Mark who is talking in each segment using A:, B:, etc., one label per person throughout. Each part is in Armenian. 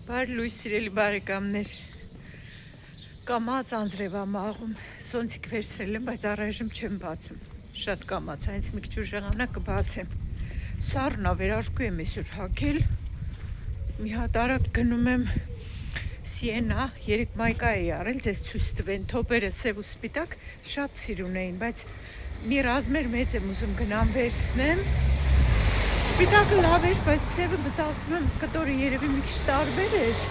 A: Բարի լույս սիրելի բարեկամներ, կամաց անձրև եմ աղում, սոնցիկ վերցրել եմ, բայց առայժմ չեմ բացում, շատ կամաց, այնց մի քիչ ուր ժամանակ կբացեմ, սառնա վերարկու եմ այսօր հագել, մի հատ արագ գնում եմ Սիենա, 3 մայկա էի արել, ձեզ ցույց տվեն, թոպերը սև ու սպիտակ, շատ սիրուն էին, բայց մի ռազմեր մեծ եմ ուզում գնամ վերցնեմ, սպիտակը լավ էր, բայց սևը մտածում եմ կտորը երևի մի քիչ տարբեր էր,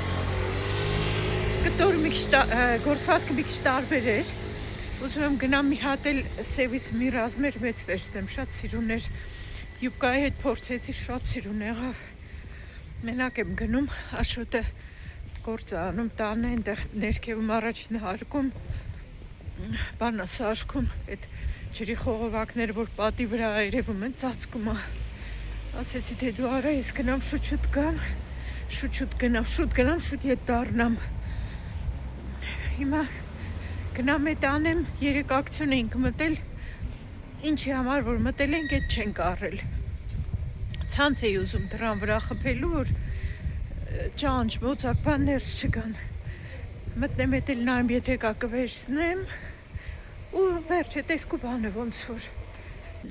A: կտորը մի քիչ գործվածքը մի քիչ տարբեր էր, ուզում եմ գնամ մի հատ էլ սևից մի ռազմեր մեծ վերցնեմ, շատ սիրուն էր, յուբկայի հետ փորձեցի, շատ սիրուն եղավ, մենակ եմ գնում, Աշոտը գործ անում, տանը այնտեղ ներքևում առաջին հարկում, բանա սարքում, այդ ջրի խողովակները, որ պատի վրա երևում են, ծածկում է, ասեցի թե դու արա, ես գնամ շուտ գամ, շուտ գնամ, շուտ ետ դառնամ, հիմա գնամ էդ անեմ, 3 ակցիոն էինք մտել, ինչի համար որ մտել ենք, էդ չենք առել, ցանց էի ուզում դրան վրա խփելու, որ ճանճ, մոծակ, բան ներս չգան, մտնեմ էդ էլ նայեմ, եթե կա կվերցնեմ, ու վերջ էդ երկու բանը ոնց որ,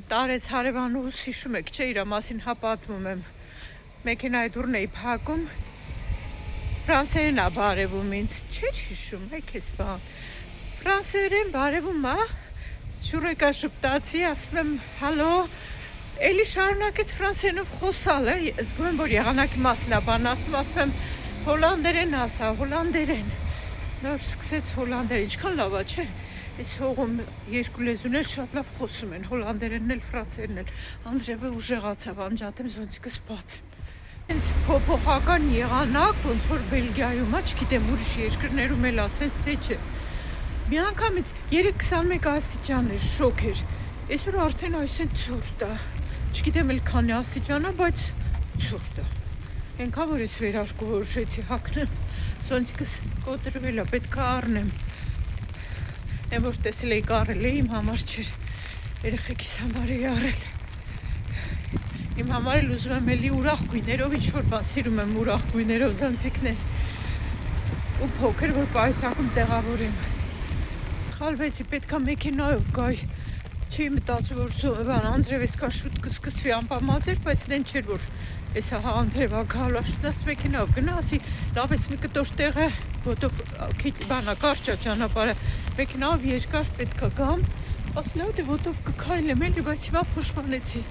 A: տարեց հարևանուս հիշում եք, չէ, իր մասին հա պատմում եմ, մեքենայի դուռն էի փակում, ֆրանսերեն ա բարևում ինձ, չէր հիշում, եք ես բան, ֆրանսերեն բարևում ա, շուրեկա շպտացի, ասում եմ, հալո, էլի շարունակեց ֆրանսերենով խոսալը, զգում եմ, որ եղանակի մասին ա բան ասում եմ, հոլանդերեն ասա, հոլանդերեն, նոր սկսեց հոլանդերեն, ինչքան լավ ա, չէ, այս հողում երկու լեզուներ շատ լավ խոսում են, հոլանդերենն էլ, ֆրանսերենն էլ, անձրևը ուժեղացավ, անջատեմ զոնցիկս բացեմ, հենց փոփոխական եղանակ, ոնց որ Բելգիայում ա, չգիտեմ ուրիշ երկրներում էլ ասենց թե չէ, մի անգամից 3-21 աստիճան էր, շոկ էր, այսօր արդեն այսեն ցուրտ ա, չգիտեմ էլ քանի աստիճան ա, բայց ցուրտ ա, ենքա որ ես վերարկու որոշեցի հագնեմ, սոնցիկս կոտրվել ա, պետք ա առնեմ, այն որ տեսել էի կարել է, իմ համար չէր, երեխեքիս համար էի առել, իմ համար էլ ուզում եմ էլի ուրախ գույներով, ինչ-որ բան սիրում եմ ուրախ գույներով զանցիկներ, ու փոքր, որ պայուսակում տեղավորեմ, խալվեցի, պետք ա մեքենայով գայ, չի մտածում, որ բան անձրև այսքան շուտ կսկսվի անպամած էր, բայց դեն չէր, որ այս հա անձրև ա գալու, աշուտնաս մեքենայով գնա, ասի, լավ ես մի կտոր տեղ է, ոտով բանա կարճ ա ճանապարհը, մեքենայով երկար պետք ա գամ, ասի լավ դե ոտով կքայլեմ էլի, բայց հիմա փոշմանեցի,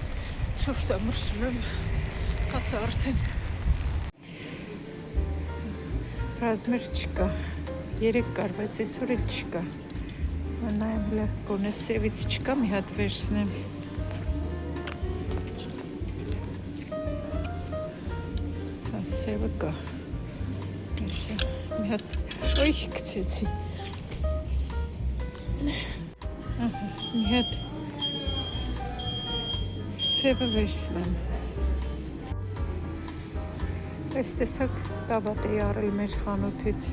A: ցուրտ ա մրսում եմ, կասա արդեն, ռազմեր չկա, 3 կար, բայց այսօր էլ չկա, նայեմ հլը գոնե սևից չկա, մի հատ վերցնեմ, սևը կա, մի հատ շոյք գցեցի, մի հատ սևը վերցնեմ, այս տեսակ տաբատ էի առել մեր խանութից,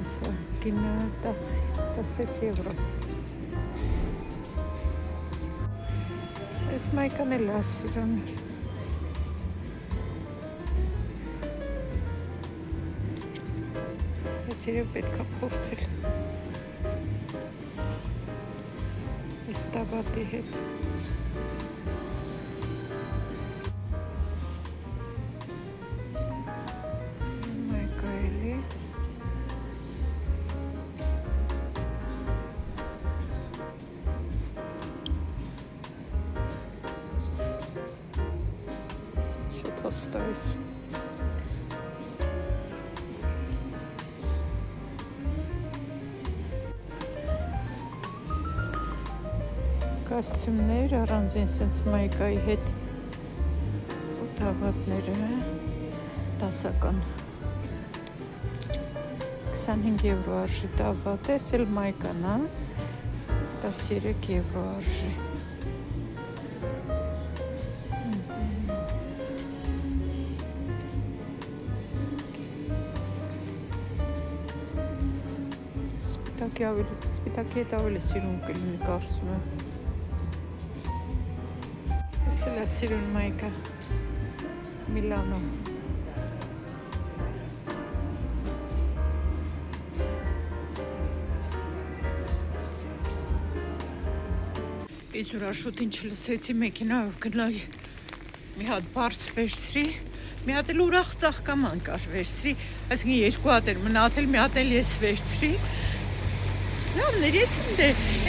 A: եսա գինը 16 եվրո, այս մայկան էլ ա սիրուն, Երև պետք ա փորձել այս տաբատի հետ մայկա էլի շուտ հաստայս կոստյումներ առանձին սենց մայկայի հետ ու տաբատները դասական 25 եվրո արժի տաբատ է, սել մայկան ա 13 եվրո արժի սպիտակի հետ ավելի սիրուն կլինի կարծում եմ Questa è la Sirun Maika Milano Իզուր աշոտին չլսեցի մեքենայով գնայի մի հատ բարձ վերցրի, մի հատ էլ ուրախ ծաղկաման կար վերցրի, այսինքն երկու հատ էր մնացել, մի հատ էլ ես վերցրի։ Լավն էր, ես ինձ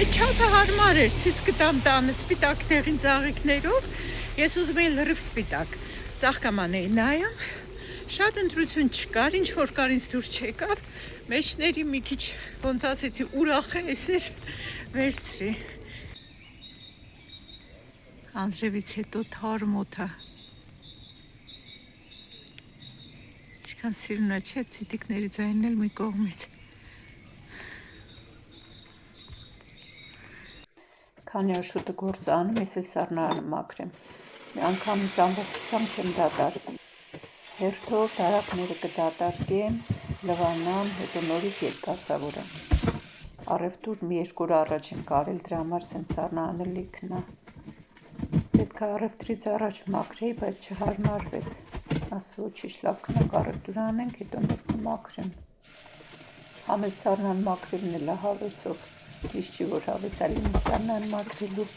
A: այդ չափը հարմար էր, ցույց կտամ տանը սպիտակ դեղին ծաղիկներով, ես ուզում էի լրիվ սպիտակ ծաղկաման էի նայում, շատ ընտրություն չկար, ինչ որ կար ինձ դուր չեկավ, մեջների մի քիչ ոնց ասեցի ուրախ է, էսեր վերցրի։ Անձրևից հետո թարմ օդը։ Ինչքան սիրուն է, չէ՞, ցիտիկների ձայնն էլ մի կողմից։ Քանի աշոտը գործ անում, ես էլ սառնարանը մաքրեմ։ Մի անգամից ամբողջությամբ չեմ դատարկում։ Հերթով դարակները կդատարկեմ, լվանամ, հետո նորից երկասավորեմ։ Առևտուր մի 2 օր առաջ եմ կարել, դրա համար սենց սառնարանը լիքն է։ Պետք է առևտրից առաջ մաքրեի, բայց չհարմարվեց։ Ասա ոչինչ, լավ գնանք առևտուր անենք, հետո նոր կմաքրեմ։ Համ էլ սառնան մաքրելն էլ է հավեսով, ճիշտ չի որ հավես է լինում սառնան մաքրելու։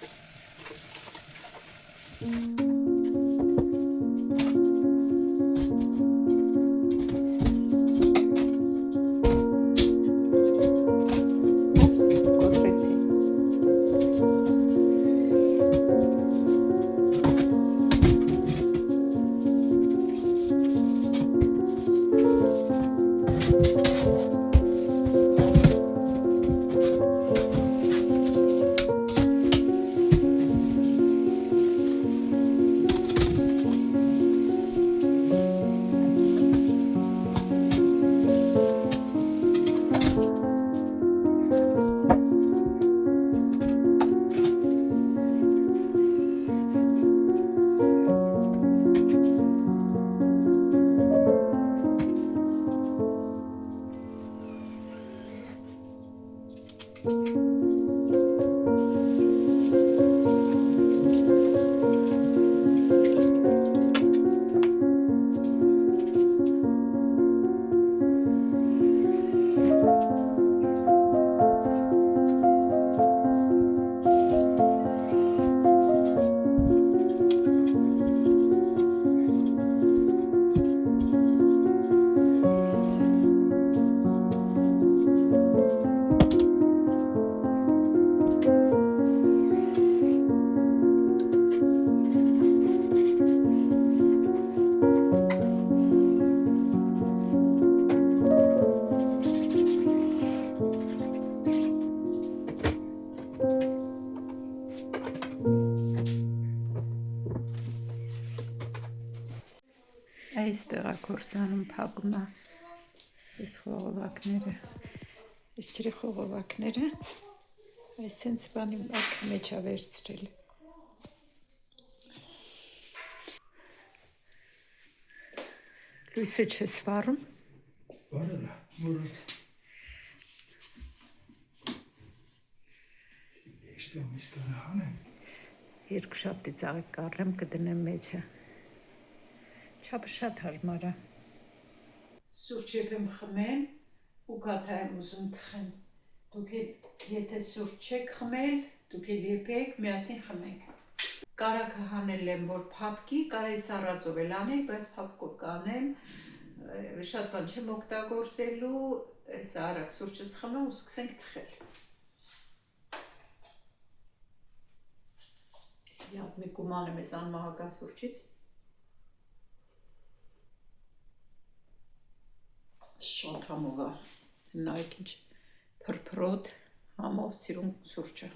A: Այստեղ ակորձանում փակում է այս խողովակները, այս ջրի խողովակները, այս սենց բանի մեջ է վերցրել։ Լույսը չես վառում։
B: Վառել է, մորոց։ Եշտեմ իսկանը հանեմ։
A: Երկու շաբթի ծաղիկ կառեմ, կդնեմ մեջը։ Չափը շատ հարմար է։ Սուրճ եմ խմեմ ու գաթա եմ ուզում թխեմ։ Դուք եթե սուրճ չեք խմել, դուք էլ եպեք, միասին խմենք։ Կարագը հանել եմ, որ փափկի, կարայի սառածով էլ անեի, բայց փափկով կանեմ, շատ բան չեմ օգտագործելու, այս արագ սուրճս խմեմ ու սկսենք թխել։ Իհատ մի կուման եմ այս անմահական սուրճից։ Շատ համով է, նայեք ինչ փրփրոտ, համով սիրուն սուրճը։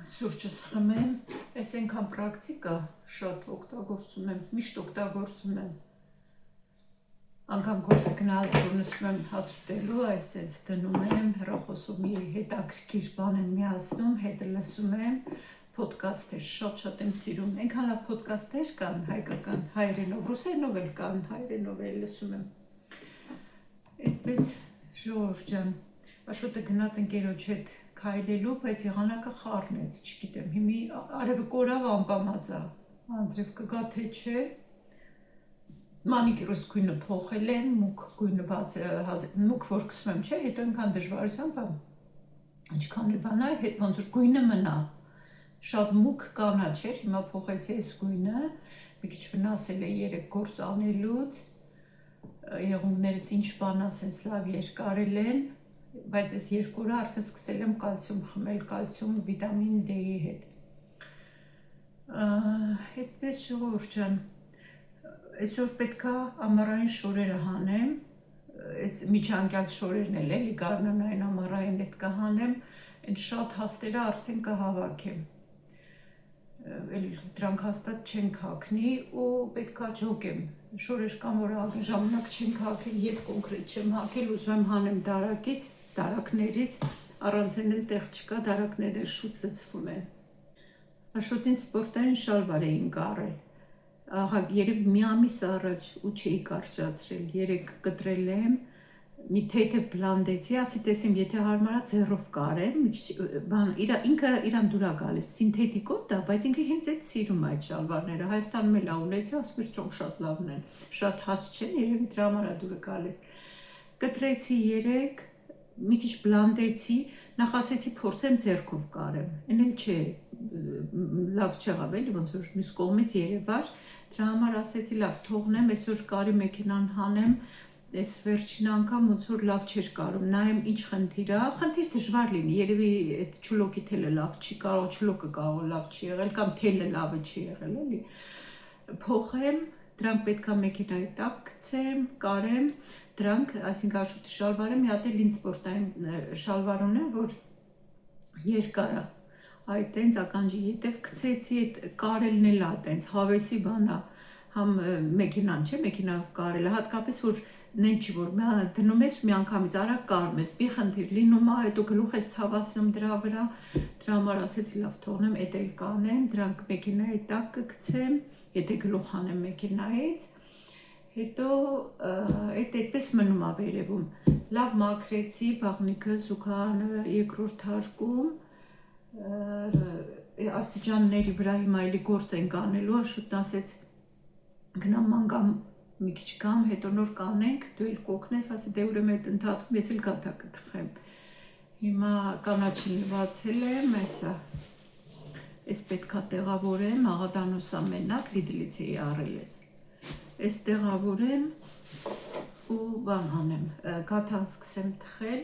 A: Սուրճս խմեմ, այս ենքան պրակտիկա շատ օգտագործում եմ, միշտ օգտագործում եմ։ Անգամ գործ գնալց, որ նստում եմ հաց ուտելու, այսպես դնում եմ, հեռախոսում մի հետաքրքիր բան եմ միացնում, հետը լսում եմ, պոդքասթեր շատ եմ սիրում։ Այնքան լավ պոդքասթեր կան հայկական հայերենով, ռուսերենով էլ կան, հայերենով էլ լսում եմ։ Այդպես Ժողովուրդ ջան, Աշոտը գնաց ընկերոջ հետ քայլելու, բայց եղանակը խառնեց, չգիտեմ, հիմի արևը կորավ անպամած է, անձրև կգա թե չէ։ Մանիկյուրս գույնը փոխել եմ, մուգ գույնը բաց մուգ որ կսում եմ, չէ, հետո այնքան դժվարությամբ է, ինչքան էլ բան է, հետ ոնց որ գույնը մնա, Շատ մուգ կանաչ էր, հիմա փոխեցի այս գույնը, մի քիչ վնասել է 3 գործ անելուց, եղունգներս ինչ բան ասենց լավ երկարել են, բայց այս 2 օրը արդեն սկսել եմ կալցիում խմել, կալցիում վիտամին D-ի հետ։ Այդպես ժողովուրդ ջան, այսօր պետք է ամառային շորերը հանեմ, այս միջանկյալ շորերն էլ էլի գարնանային ամառային հետ կհանեմ, այն շատ հաստերը արդեն կհավաքեմ։ Դրանք հաստատ չենք հագնի ու պետքա ջոկեմ։ Շորեր կան, որ ժամանակ չենք հագել, ես կոնկրետ չեմ հագել, ուզում եմ հանեմ դարակից, դարակներից, առանց այն էլ տեղ չկա, դարակները շուտ լցվում են։ Աշոտին սպորտային շալվար էին կարել։ Ահա երևի մի ամիս առաջ ու չէի կարճացրել, 3 կտրել եմ, մի թեթև բլանդեցի, ասի տեսեմ, եթե հարմարա ձեռով կարեմ, ինքը իրան դուր է գալիս, սինթետիկով դա, բայց ինքը հենց այդ սիրում է այդ շալվարները, Հայաստանում էլ ունեցի, ասում էր ճոխ շատ լավն են, շատ հաստ չեն, երևի դրա համար է դուրը գալիս։ Կտրեցի 3, մի քիչ բլանդեցի, նախ ասեցի փորձեմ ձեռքով կարեմ, այն էլ չէ, լավ չեղավ էլի, ոնց որ մյուս կողմից երևար, դրա համար ասեցի լավ թողնեմ, այսօր կարի մեքենան հանեմ, այս վերջին անգամ ոնց որ լավ չէր կարում, նայեմ ինչ խնդիր է, խնդիր դժվար լինի, երևի այդ չլոկի թելը լավ չի, կարող չլոկը կարող լավ չի եղել, կամ թելը լավը չի եղել, էլի։ Փոխեմ, դրանք պետքա մեքենայի տակ գցեմ, կարեմ, դրանք, այսինքն Աշոտի շալվարը մի հատ էլ ինձ սպորտային շալվար ունեմ, որ երկար է, այդ տենց ականջի հետև գցեցի, այդ կարելն էլ է տենց, հավեսի բան է, համ մեքենան չէ, մեքենայով կարելը, հատկապես որ նեն չի, որ դնում ես մի անգամից արագ կարում ես, մի խնդիր լինում է, հետո գլուխ ես ցավացնում դրա վրա, դրա համար ասեցի լավ թողնեմ, էդ էլ կանեմ, դրանք մեքենայի տակ կգցեմ, եթե գլուխ հանեմ մեքենայից, հետո այդպես մնում է վերևում, լավ մաքրեցի, բաղնիքը, զուգարանը, երկրորդ հարկում, աստիճանների վրա հիմա էլի գործ ենք անելու, Աշոտն ասեց գնամ մանգամ մի քիչ կամ, հետո նոր կանենք, դու էլ կօգնես, ասի դե ուրեմն այդ ընթացքում ես էլ գաթա կթխեմ։ Հիմա կանաչին լվացել եմ, այս պետքա տեղավորեմ, աղադանոսա մենակ, Լիդլից էի առել ես։ Այս տեղավորեմ ու բան անեմ, գաթան սկսեմ թխել,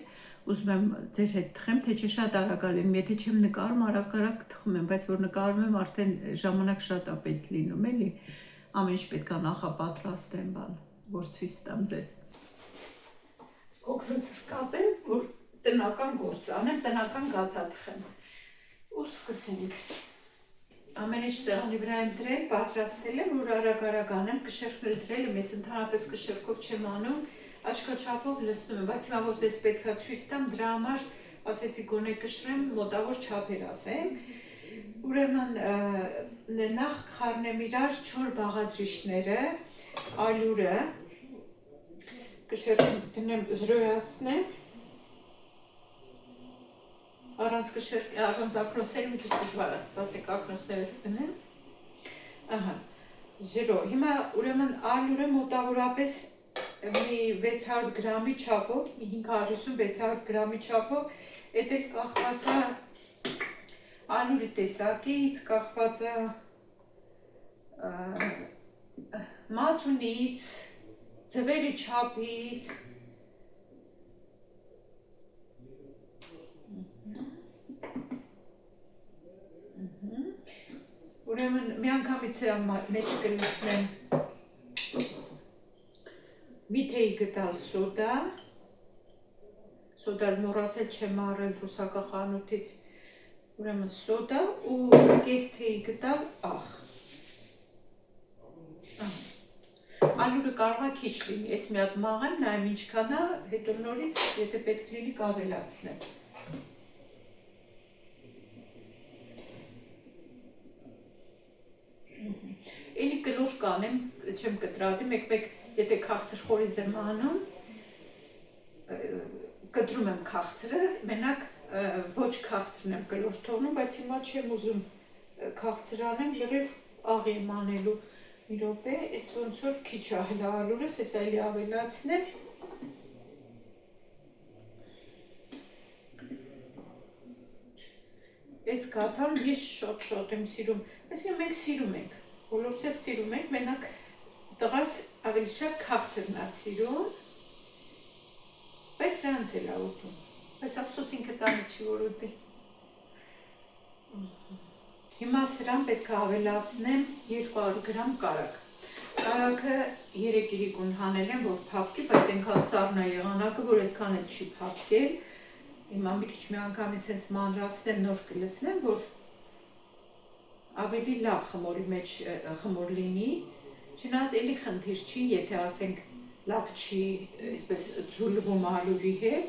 A: ուզում եմ ձեր հետ թխեմ, թե չէ շատ արագ եմ, եթե չեմ նկարում, արագ թխում եմ, բայց որ նկարում եմ արդեն ժամանակ շատ է պետք լինում, էլի։ Ամեն ինչ պետք է նախապատրաստեմ բան, որ ցույց տամ ձեզ։ Օգնոցս կապեմ, որ տնական գործ անեմ, տնական գաթա թխեմ։ Ու սկսենք։ Ամեն ինչ սեղանի վրա եմ դրել, պատրաստել եմ, որ արագ անեմ, կշերքն էլ դրել եմ, ես ընդհանրապես կշերքով չեմ անում, աչքաչափով լցնում եմ, բայց հիմա որ ձեզ պետք է ցույց տամ, դրա համար ասեցի գոնե կշռեմ, մոտավոր չափեր ասեմ։ Ուրեմն նախ կխառնեմ իրար 4 բաղադրիչները, ալյուրը, կշերքին դնեմ զրոյացնեմ, առանց ակնոցների մի քիչ դժվար է, սպասեք ակնոցներս դնեմ, զրո, հիմա ուրեմն ալյուրը մոտավորապես մի 600 գրամի չափով, մի 550-600 գրամի չափով, էդ էլ կախված է ալյուրի տեսակից, կախված է մածունից, ձվերի չափից, ուրեմն մի անգամից մեջ կլցնեմ մի թեյ գտալ սոդա, սոդալ մոռացել չեմ առել ռուսական խանութից, ուրեմն սոդա ու կես թեյ գտալ աղ։ Ալյուրը կարող է քիչ լինի, ես մի հատ մաղեմ, նայեմ ինչքան է, հետո նորից, եթե պետք լինի կավելացնեմ։ Էլի կլոր կանեմ, չեմ կտրատի, մեկ-մեկ եթե քաղցր խորիզ եմ անում, կտրում եմ քաղցրը, մենակ ոչ քաղցրն եմ կլոր թողնում, բայց հիմա չեմ ուզում քաղցր անեմ, լրիվ աղ եմ անելու մի րոպե, ես ոնց որ քիչ է հլա ալյուրս, ես այլի ավելացնեմ։ Այս գաթան ես շատ եմ սիրում, այսինքն մենք սիրում ենք, բոլորս էլ սիրում ենք, մենակ տղաս ավելի շատ քաղցրն է սիրում, բայց նրանց էլ է ուտում, բայց ափսոս ինքը տանը չի որ ուտի։ Հիմա սրան պետք է ավելացնեմ 200 գրամ կարագ։ Կարագը 3 իրիկուն հանել եմ, որ փափկի, բայց այնքան սառն է եղանակը, որ այդքան էլ չի փափկել։ Հիմա մի քիչ միանգամից հենց մանրացնեմ, նոր կլսնեմ, որ ավելի լավ խմորի մեջ խմոր լինի, չնայած էլի խնդիր չի, եթե ասենք լավ չի, այսպես ձուլվում ալուրի հետ,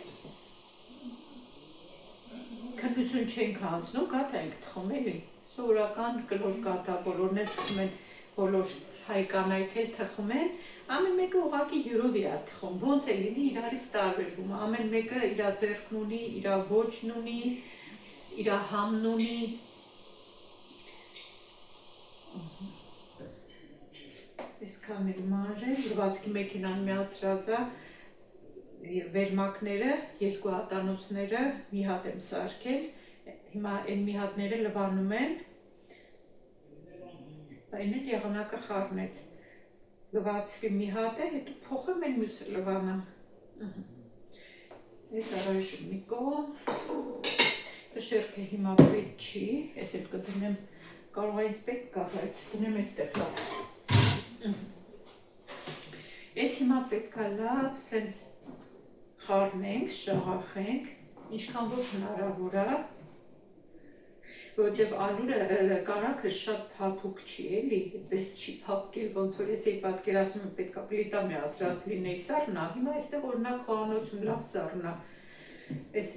A: քննություն չենք անցնում, գաթա ենք թխում էլի, սովորական կլոր գաթա, բոլորն էլ թխում են, բոլոր հայ կանայք էլ թխում են, ամեն մեկը ուղղակի յուրով է թխում, ոնց է լինի իրարից տարբերվում, ամեն մեկը իր ձեռքն ունի, իր ոճն ունի, իր համն ունի։ Այսքան էլ մանր է, լվացքի մեքենան միացրած է, վերմակները, 2 հատանոցները մի հատ եմ սարքել, հիմա այն մի հատները լվանում են, այն էլ եղանակը խառնեց, լվացվի մի հատ է, հետո փոխեմ են մյուսը լվանամ, ես առայժմ մի կողմ, շերքը հիմա պետք չի, ես էլ կդնեմ, կարող է ինձ պետք կա, բայց դնեմ այստեղ լավ, ես հիմա պետք է լավ, սենց խառնենք, շաղախենք, ինչքան որ հնարավոր է, որովհետև ալուրը կարագը շատ փափուկ չի էլի, այդպես չի փափկել, ոնց որ ես էի պատկերացնում պետք է պլիտա միացրած լինեի սառնա, հիմա այստեղ օրինակ խոհանոցում լավ սառնա, այս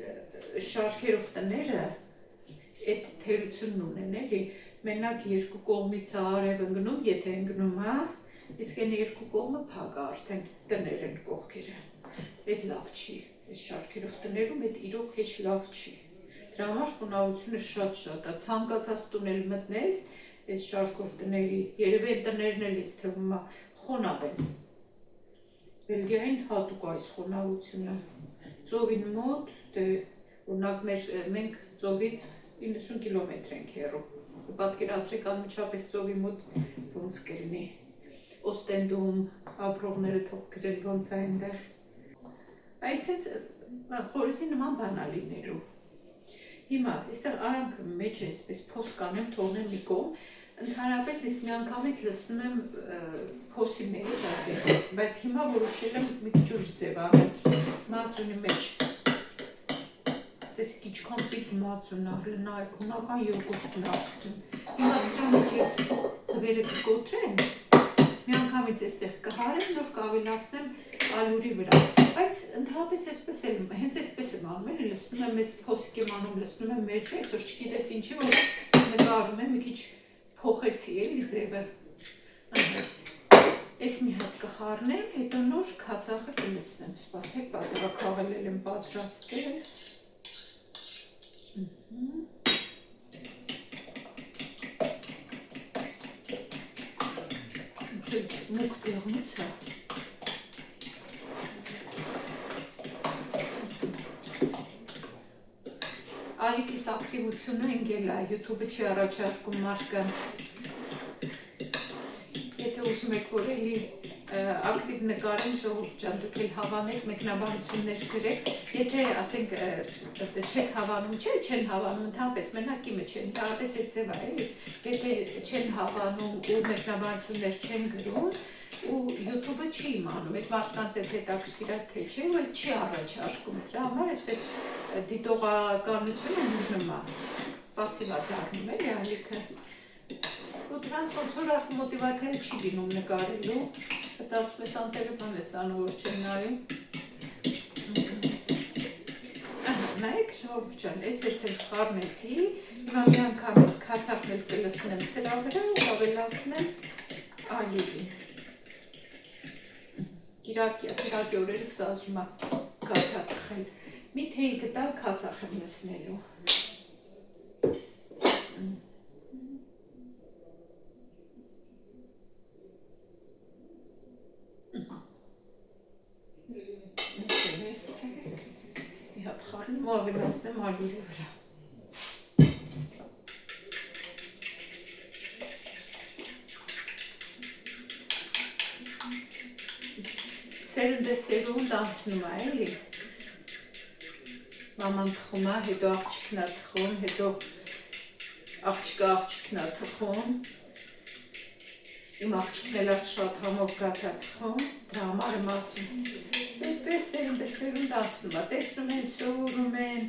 A: շարքերով տները այդ թերությունն ունեն էլի, մենակ 2 կողմից է արև ընկնում, եթե ընկնում է, իսկ այն 2 կողմը փակ է արդեն տներ են կողքերը, այդ լավ չի, այս շարքերով տներում այդ իրոք հեչ լավ չի, դրա համար խոնավությունը շատ է, ցանկացած տուն էլ մտնես, այս շարքով տների, երևի այդ տներն էլ ես թվում է խոնավ են, Բելգիային հատուկ այս խոնավությունը, ծովին մոտ, օրինակ մենք ծովից 90 կիլոմետր ենք հեռու, պատկերացրեք անմիջապես ծովի մոտ ոնց կլինի, Օստենդում ապրողները թող գրեն ոնց է այնտեղ, այսպես խորիսի նման բան է լինելու, հիմա այստեղ արանքը մեջ է այսպես փոս կանեմ, թողնեմ մի կողմ, ընդհանրապես ես միանգամից լսնում եմ փոսի մեջ ասենք, բայց հիմա որոշել եմ մի քիչ ուշ ձև անել, մածունի մեջ, տեսեք ինչքան պիտ մածուն է, լնայք, հունական յոգուրտն է աղջում, հիմա սրա մեջ ես ձվերը կկոտրեմ, միանգամից այստեղ կհարեմ, նոր կավելացնեմ ալուրի վրա, բայց ընդհանրապես այսպես էլ, հենց այսպես եմ անում եմ, լսնում եմ ես փոսիկ եմ անում, լսնում եմ մեջ է, այսօր չգիտես ինչի, որ նկարում եմ, մի քիչ փոխեցի էլի ձևը, այս մի հատ կխառնեմ, հետո նոր քացախը կլսնեմ, սպասեք, պատրակաղել եմ պատրաստել, մուկ տեղնուց է, Ալիքիս ակտիվությունը ընկել է, YouTube-ը չի առաջարկում մարդկանց, եթե ուզում եք որ էլի ակտիվ նկարեն ժողովուրդ ջան, դուք էլ հավանեք, մեկնաբանություններ գրեք, եթե ասենք չեք հավանում, չեն հավանում, ընդհանրապես մենակ իմը չեն, դարապես այդ ձև է էլի, եթե չեն հավանում ու մեկնաբանություններ չեն գրում, ու YouTube-ը չի իմանում, այդ մարդկանց այդ հետաքրքիր է թե չէ, ու չի առաջարկում, դրա համար այդպես դիտողականությունը մուռնում է, պասիվ է դառնում էլի ալիքը, ու դրանց ոնց որ արդեն մոտիվացիան չի լինում նկարելու, բայց ասում ես անտերը բան ես անում, որ չեն նայում, նայեք ժողովուրդ ջան, ես հենց խառնեցի, հիմա մի անգամից քացախն էլ կլսնեմ սրա վրա ու ավելացնեմ ալյուրին, կիրակի օրերը սազում է գաթա թխել, մի թեյ գտալ քացախ եմ լսնելու, մի հատ խառնում ու ավելացնեմ ալյուրի վրա, Սերուն դանսնում է, էլի։ Մաման թխում է, հետո աղջիկն է թխում, հետո աղջիկն է թխում։ Իմ աղջիկն էլ շատ համով գաթ է թխում, դրա համար եմ ասում։ Այդպես սերուն դանսնում է, տեսնում են, սովորում են։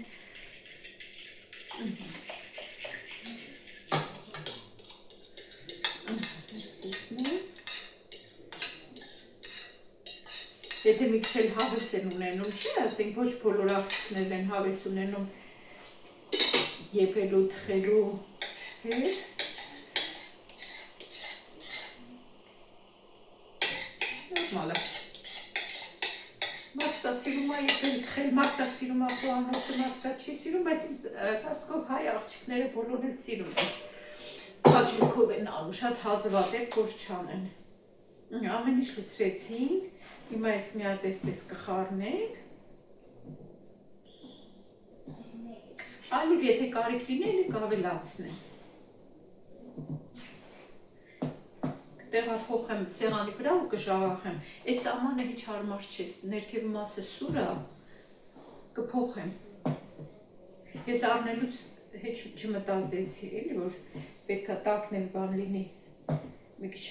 A: Եթե մի քիչ էլ հավես են ունենում, չի ասենք, ոչ բոլոր աղջիկներն են հավես ունենում եփելու, թխելու հետ։ Նորմալ է։ Մարդը սիրում է եփել, թխել, մարդը սիրում է խոհանոցը, մարդը չի սիրում, բայց հասկով հայ աղջիկները բոլորն են սիրում են։ Հաճույքով են անում, շատ հազվադեպ որ չանեն։ Ամեն ինչ լցրեցինք, հիմա ես մի հատ այսպես կխառնենք։ Ալուր եթե կարիք լինի, էլի կավելացնեմ։ Կտեղափոխեմ սեղանի վրա ու կժաղախեմ։ Այս ամանը հիչ հարմար չէ, ներքևի մասը սուր է, կփոխեմ։ Ես առնելուց հեչ չմտածեցի, էլի որ պետք է տակն էլ բան լինի, մի քիչ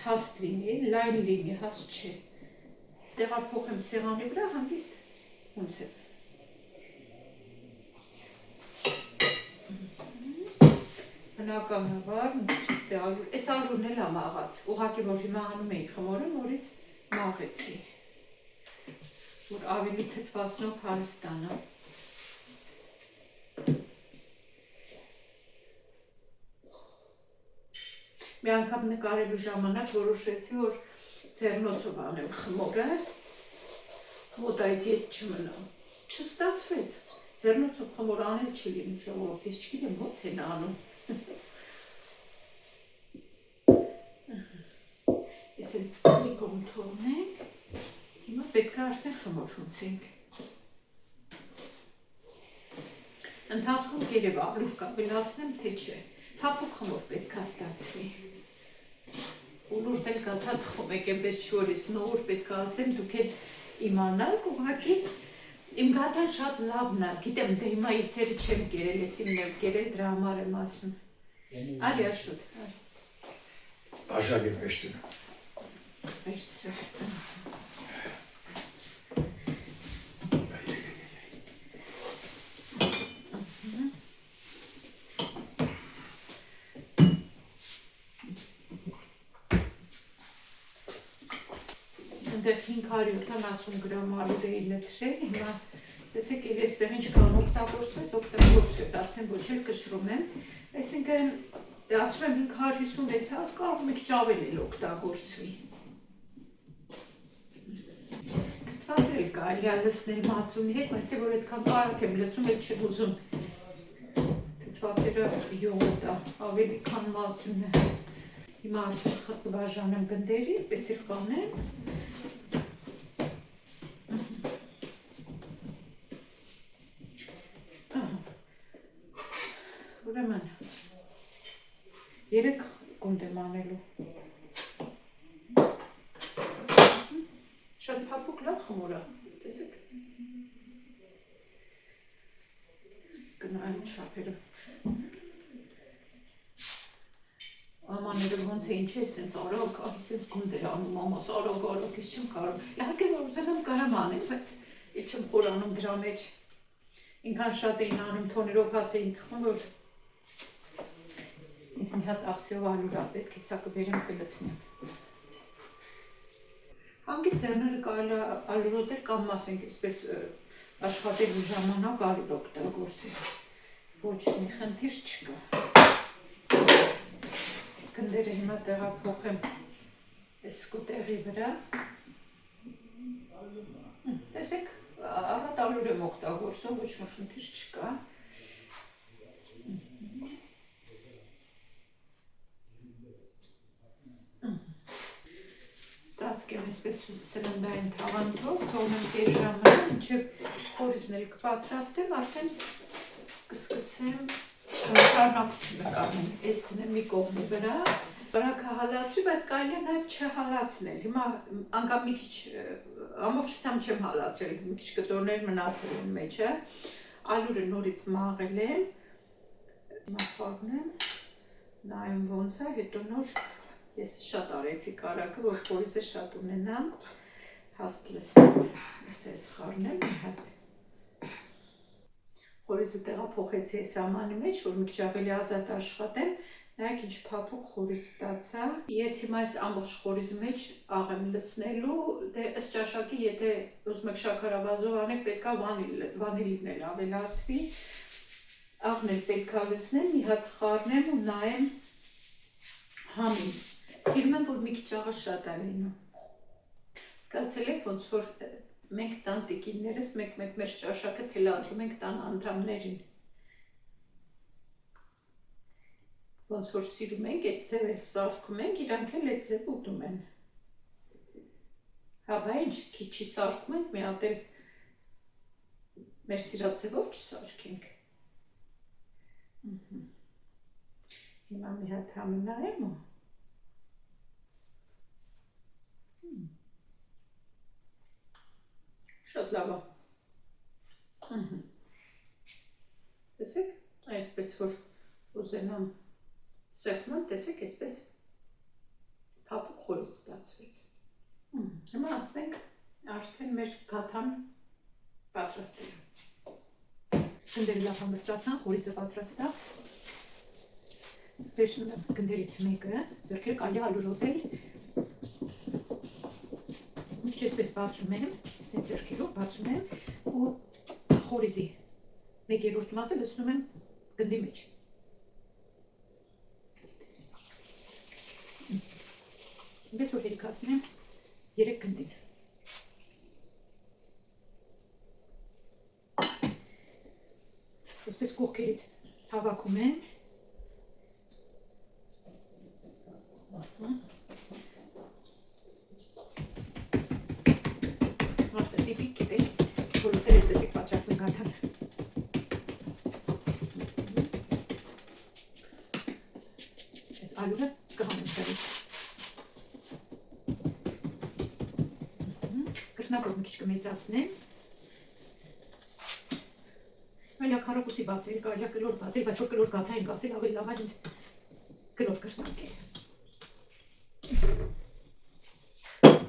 A: հաստ լինի, լայն լինի, հաստ չէ։ Տեղափոխեմ սեղանի վրա, հանգիստ ունցեմ։ Բնականաբար, ճիշտ է ալուր, այս ալուրն էլ ամաղաց, ուղղակի որ հիմա անում էի խմորը, նորից մաղեցի, որ ավելի թթվասնով հարստանա։ Մի անգամ նկարելու ժամանակ որոշեցի, որ ձեռնոցով անեմ խմորը, մոտայից ետ չմնամ։ Չստացվեց, ձեռնոցով խմոր անել չի լինում ժողովուրդ, ես չգիտեմ ոնց են անում։ Ես էլ մի կողմ թողնենք, հիմա պետք է արդեն խմոր ունցենք։ Ընթացքում երև ալուր կավելացնեմ, թե չէ, փափուկ խմոր պետք է ստացվի։ Ուլուրդ էլ գաթա թխում եք, այնպես չի որ ես նոր պետք է ասեմ, դուք էլ իմանաք, ուղղակի իմ գաթան շատ լավն է, գիտեմ, դե հիմա ես ցերը չեմ կերել, ես իմն եմ կերել, դրա համար եմ ասում։ Արի աշուտ։
B: Բաժակ եմ վերցնում։
A: Վերցրու։ Այնտեղ 570 գրամ ալուր էի լցրել, հիմա տեսեք էլ այստեղ ինչքան օգտագործվեց, արդեն ոչ էլ կշռում եմ, այսինքն ասում եմ 556 կարող մի քիչ ավելի էլ օգտագործվի։ Կթվասել կարելի է լցնել մածունի հետ, բայց թե որ այդքան կարակ եմ լցում, էլ չեմ ուզում թթվասերը յոգուրտ է, ավելի քան մածունը։ Հիմա արդեն բաժանեմ գնդերի, պես էլ կանեմ։ Ուրեմն 3 գունդ եմ անելու։ Շատ փափուկ լավ խմոր է, տեսեք։ Գնայում չափերը։ Ամաները ոնց է ինչ է սենց արագ, այսենց գունդ էր անում, ամաս արագ, ես չեմ կարող։ Իհարկե որ ուզենամ կարամ անեմ, բայց ես չեմ խորանում դրա մեջ։ Ինքան շատ էին անում, թոներով հաց էին թխում, որ ինձ մի հատ ափսեով ալուր է պետք, հեսա կբերեմ կլցնեմ։ Հանգիստ ձեռները կարելի է ալուրոտել կամ ասենք այսպես աշխատելու ժամանակ ալուր օգտագործել։ Ոչ մի խնդիր չկա։ Գնդերը հիմա տեղափոխեմ այս սկուտեղի վրա։ Տեսեք, առատ ալուր եմ օգտագործում, ոչ մի խնդիր չկա։ Ծածկեմ այսպես սրնդային թաղանթով, թողնեմ կես ժամը, մինչև խորիզները կպատրաստեմ, արդեն կսկսեմ շարունակությունը կանեմ, այս դնեմ մի կողմի վրա, վրա կհալացրի, բայց կարելի է նաև չհալացնել, հիմա անգամ մի քիչ ամբողջությամբ չեմ հալացրել, մի քիչ կտորներ մնացել են մեջը, ալուրը նորից մաղել եմ, մախաղնեմ, նայեմ ոնց է, հետո նոր ես շատ արեցի կարակը, որ խորիզը շատ ունենամ, հաստ լսնեմ, ես խառնեմ մի հատ, խորիզը տեղափոխեցի այս ամանի մեջ, որ մի քիչ ավելի ազատ աշխատեմ, նայեք ինչ փափուկ խորիզ ստացա, ես հիմա այս ամբողջ խորիզի մեջ աղ եմ լցնելու, դե ըստ ճաշակի, եթե ուզում եք շաքարավազով անեք, պետքա վանիլին էլ ավելացվի, աղն էլ պետքա լցնեմ, մի հատ խառնեմ ու նայեմ համին, սիրում եմ, որ մի քիչ աղը շատ է լինում, զգացել եք ոնց որ մենք տան տիկիններս մեկ-մեկ մեր ճաշակը թելադրում ենք տան անդամներին, ոնց որ սիրում ենք, այդ ձև էլ սարքում ենք, իրանք էլ այդ ձև ուտում են, հա բա ինչ քիչի սարքում ենք, մի հատ էլ մեր սիրած ձևով չսարքենք, հիմա մի հատ համը նայեմ ու շատ լավ է, տեսեք, այսպես որ ուզենամ սեղմեմ, տեսեք, այսպես փափուկ խորիզ ստացվեց, հիմա ասենք արդեն մեր գաթան պատրաստել է, գնդերը լավ համստացան, խորիզը պատրաստ է, վերցնում եմ գնդերից մեկը, ձեռքերը կարելի է ալուրոտել, մի քիչ այսպես բացում եմ, այդ ձեռքերով բացում եմ ու խորիզի 1/3 մասը լցնում եմ գնդի մեջ, այնպես որ հերիքացնեմ 3 գնդին, այսպես կողքերից հավաքում եմ, արդեն տիպիկ գիտեք, որովհետև այսպես եք պատրաստում գաթան, այս ալուրը կհանեմ դրից, կրկնակով մի քիչ կմեծացնեմ, այլ քառակուսի բացել, կարելի է կլոր բացել, բայց որ կլոր գաթա ենք ասել, ավելի լավ է ինձ կլոր կրկնակել,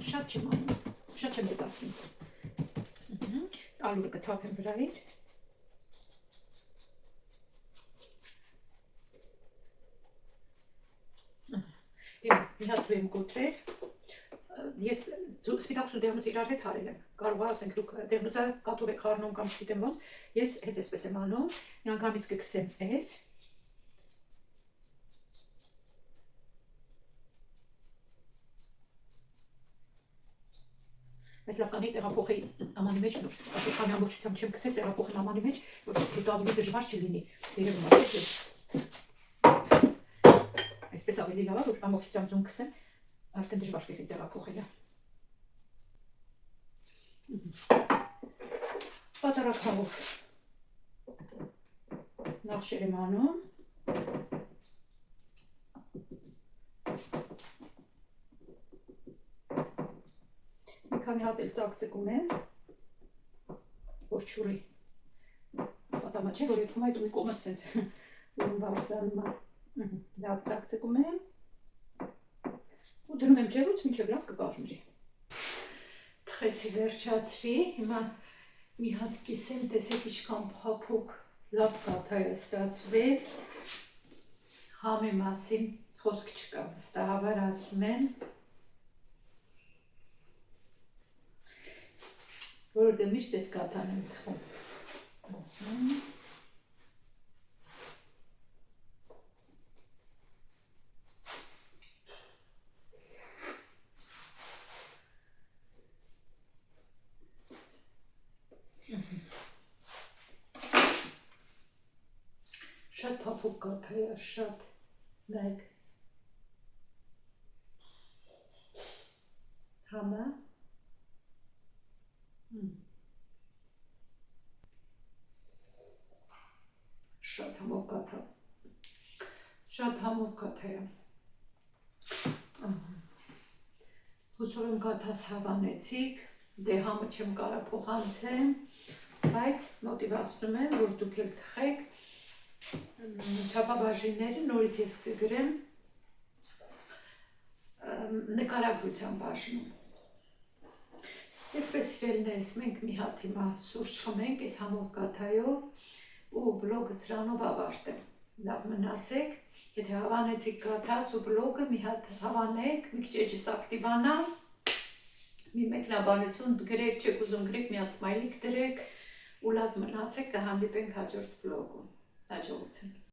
A: շատ չեմ անում, շատ չեմ մեծացնում, ալուրը կթափեմ վրայից, մի հատ ձու եմ կոտրել, ես սպիտակ սու դեղնուց իրար հետ հարել եմ, կարող է ասենք դուք դեղնուծը կաթով եք խառնում կամ չգիտեմ ոնց, ես հենց այսպես եմ անում, մի անգամից կքսեմ այս, Մեզ լավ կանի տեղափոխեի ամանի մեջ նոր, ասել քանի ամբողջությամբ չեմ քսել տեղափոխեմ ամանի մեջ, որ հետո ավելի դժվար չլինի, երևում է, չէ՞։ Այսպես ավելի լավ է, որ ամբողջությամբ ձուն քսեմ, արդեն դժվար կլինի տեղափոխելը։ Պատարակով նախշեր եմ անում։ Քանի հատ էլ ծակծկում եմ, որ չուրի, պատամա չէ, որ եթում այդ ու մի կոմը սենց ուրում բարսանում է, լավ ծակծկում եմ, ու դնում եմ ջերուց, մինչև լավ կկարմրի։ Թխեցի վերջացրի, հիմա մի հատ կիսեմ, տեսեք ինչքան փափուկ լավ գաթա է ստացվել, համի մասին խոսք չկա, վստահաբար ասում եմ, որովհետև միշտ էս գաթան եմ խմում։ Շատ փափուկ գաթա է, շատ նայեք։ Համը շատ համով գաթա, շատ համով գաթա է, հուսով եմ գաթաս հավանեցիք, դե համը չեմ կարա փոխանցեմ, բայց մոտիվացնում եմ, որ դուք էլ թխեք չափաբաժինները, նորից ես կգրեմ նկարագրության բաժնում։ Այսպես սիրելիներս, մենք մի հատ հիմա սուրճ խմենք այս համով գաթայով ու վլոգը սրանով ավարտեմ։ Լավ մնացեք, եթե հավանեցիք գաթաս ու վլոգը մի հատ հավանեք, մի քիչ էջս ակտիվանա, մի մեկնաբանություն գրեք, չեք ուզում գրեք, մի հատ սմայլիկ դրեք ու լավ մնացեք, կհանդիպենք հաջորդ վլոգում։ Հաջողություն։